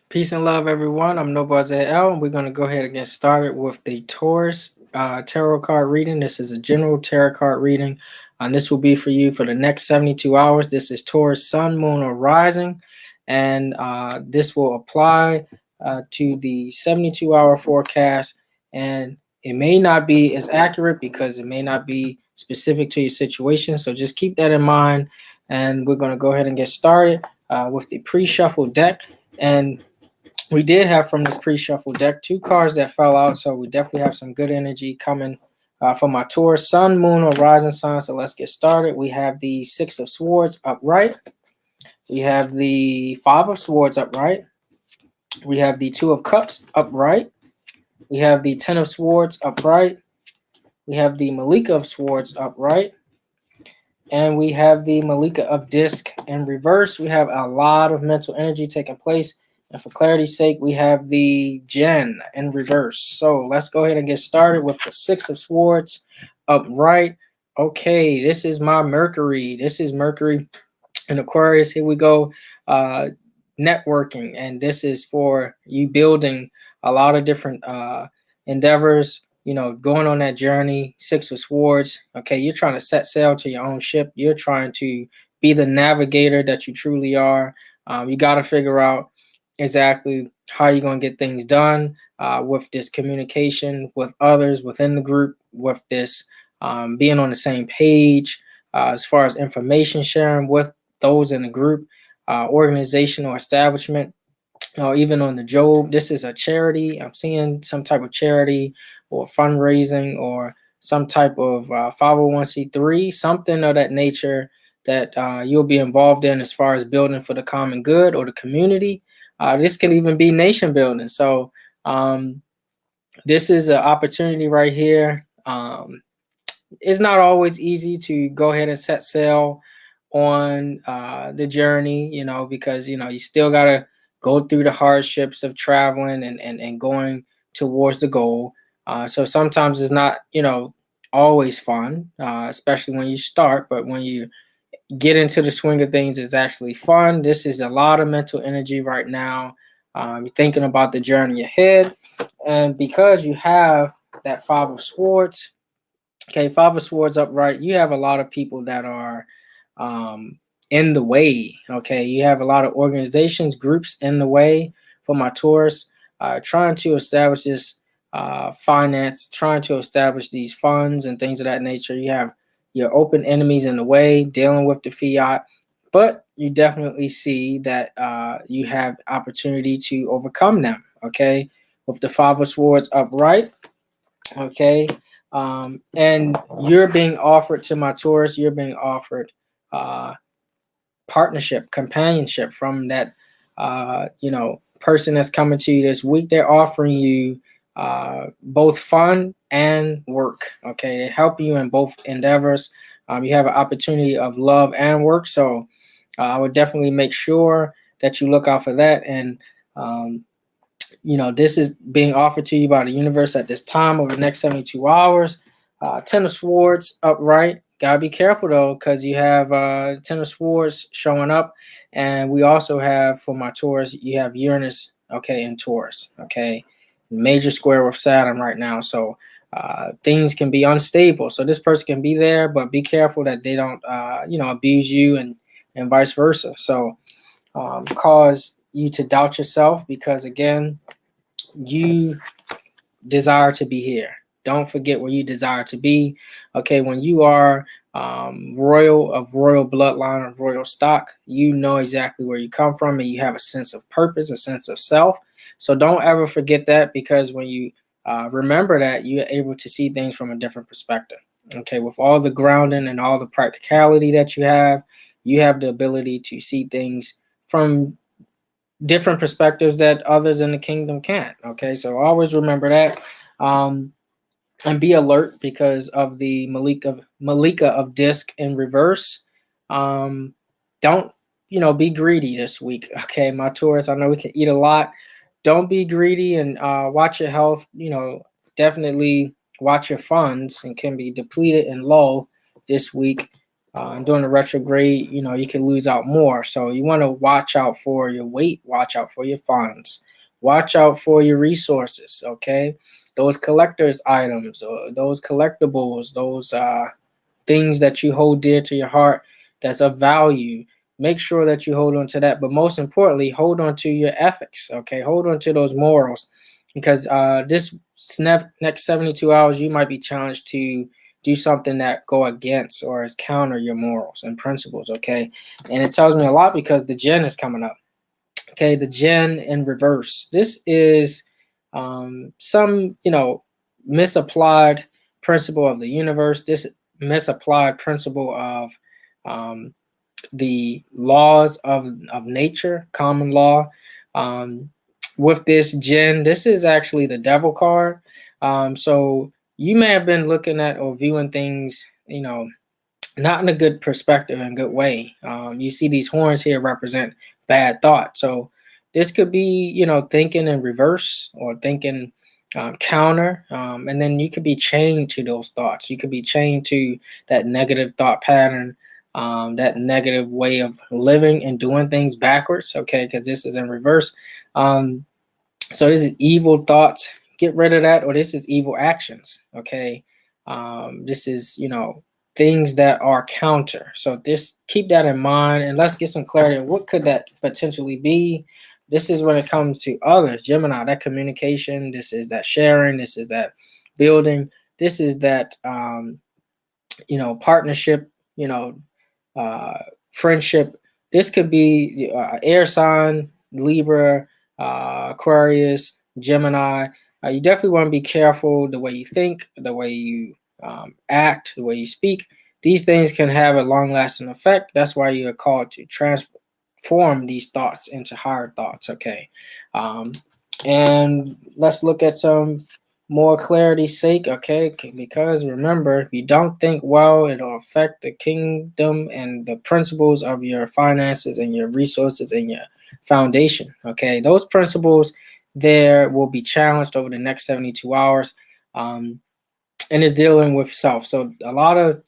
Peace and love, everyone. I'm Nobaz L, and we're going to go ahead and get started with the Taurus tarot card reading. This is a general tarot card reading, and this will be for you for the next 72 hours. This is Taurus Sun, Moon, or Rising, and this will apply to the 72-hour forecast. And it may not be as accurate because it may not be specific to your situation. So just keep that in mind. And we're going to go ahead and get started with the pre-shuffle deck. And we did have from this pre-shuffle deck two cards that fell out, so we definitely have some good energy coming from my Taurus Sun, Moon, or Rising sign. So let's get started. We have the Six of Swords upright. We have the Five of Swords upright. We have the Two of Cups upright. We have the Ten of Swords upright. We have the Malika of Swords upright. And we have the Malika of Disc in reverse. We have a lot of mental energy taking place. And for clarity's sake, we have the Gen in reverse. So let's go ahead and get started with the Six of Swords upright. Okay, this is my Mercury. This is Mercury in Aquarius. Here we go. Networking. And this is for you building a lot of different endeavors, going on that journey. Six of Swords. Okay, you're trying to set sail to your own ship. You're trying to be the navigator that you truly are. You got to figure out exactly how you're going to get things done with this communication with others within the group, with this being on the same page as far as information sharing with those in the group, organizational establishment, or even on the job. This is a charity. I'm seeing some type of charity or fundraising or some type of 501c3, something of that nature that you'll be involved in as far as building for the common good or the community. This can even be nation building. So this is an opportunity right here. It's not always easy to go ahead and set sail on the journey, because, you still got to go through the hardships of traveling and going towards the goal. So sometimes it's not, always fun, especially when you start, but when you get into the swing of things, it's actually fun. This is a lot of mental energy right now. You're thinking about the journey ahead. And because you have that Five of Swords, okay, Five of Swords upright, you have a lot of people that are in the way. Okay, you have a lot of organizations, groups in the way for my Taurus, trying to establish this finance, trying to establish these funds and things of that nature. You have your open enemies in the way, dealing with the fiat, but you definitely see that you have opportunity to overcome them. Okay, with the Five of Swords upright. Okay, and you're being offered to my Taurus. You're being offered uh, partnership, companionship from that person that's coming to you this week. They're offering you both fun and work. Okay, they help you in both endeavors. You have an opportunity of love and work, so I would definitely make sure that you look out for that. And this is being offered to you by the universe at this time over the next 72 hours. Ten of Swords upright. Gotta be careful though, because you have Ten of Swords showing up, and we also have for my Taurus, you have Uranus, okay, in Taurus, okay, major square with Saturn right now. So things can be unstable. So this person can be there, but be careful that they don't, abuse you and vice versa. So cause you to doubt yourself because again, you desire to be here. Don't forget where you desire to be. Okay, when you are royal of royal bloodline of royal stock, you know exactly where you come from and you have a sense of purpose, a sense of self. So don't ever forget that because when you remember that, you're able to see things from a different perspective. Okay, with all the grounding and all the practicality that you have the ability to see things from different perspectives that others in the kingdom can't. Okay, so always remember that, and be alert because of the Malika of disc in reverse. Don't be greedy this week. Okay, my Taurus. I know we can eat a lot. Don't be greedy and watch your health. Definitely watch your funds and can be depleted and low this week And during the retrograde, you can lose out more. So you want to watch out for your weight, watch out for your funds, watch out for your resources. Okay, those collectors items or those collectibles, those things that you hold dear to your heart that's of value. Make sure that you hold on to that, but most importantly, hold on to your ethics. Okay, hold on to those morals, because this next 72 hours you might be challenged to do something that go against or is counter your morals and principles. Okay, and it tells me a lot because the Jinn is coming up. Okay, the Jinn in reverse. This is some misapplied principle of the universe. This misapplied principle of um, the laws of nature, common law. Um, with this Jinn, this is actually the devil card. So you may have been looking at or viewing things, not in a good perspective and good way. You see these horns here represent bad thought. So this could be, thinking in reverse or thinking counter. And then you could be chained to those thoughts. You could be chained to that negative thought pattern, that negative way of living and doing things backwards. Okay, because this is in reverse. So this is evil thoughts. Get rid of that, or this is evil actions. Okay, this is things that are counter. So this keep that in mind, and let's get some clarity on what could that potentially be. This is when it comes to others, Gemini. That communication. This is that sharing. This is that building. This is that partnership. Uh, Friendship. This could be air sign, Libra, Aquarius, Gemini. You definitely want to be careful the way you think, the way you act, the way you speak. These things can have a long lasting effect. That's why you're called to transform these thoughts into higher thoughts. Okay. Um, and let's look at some more clarity's sake, okay? Because remember, if you don't think well, it'll affect the kingdom and the principles of your finances and your resources and your foundation, okay? Those principles there will be challenged over the next 72 hours, and it's dealing with self. So a lot of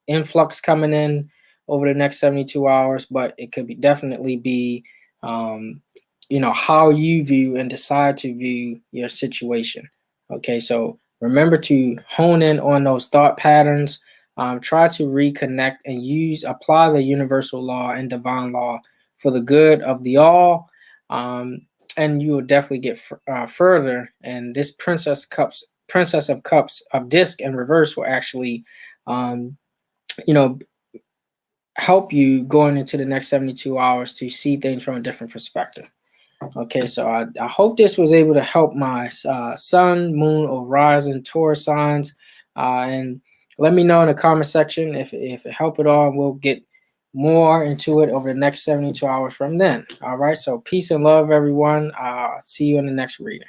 influx coming in over the next 72 hours, but it could be definitely be how you view and decide to view your situation. Okay, so remember to hone in on those thought patterns. Try to reconnect and apply the universal law and divine law for the good of the all, and you will definitely get further. And this Princess of Cups of disc and reverse will actually, you know, help you going into the next 72 hours to see things from a different perspective. Okay, so I hope this was able to help my sun, moon, or rising Taurus signs. And let me know in the comment section if it helped at all. We'll get more into it over the next 72 hours from then. All right, so peace and love, everyone. See you in the next reading.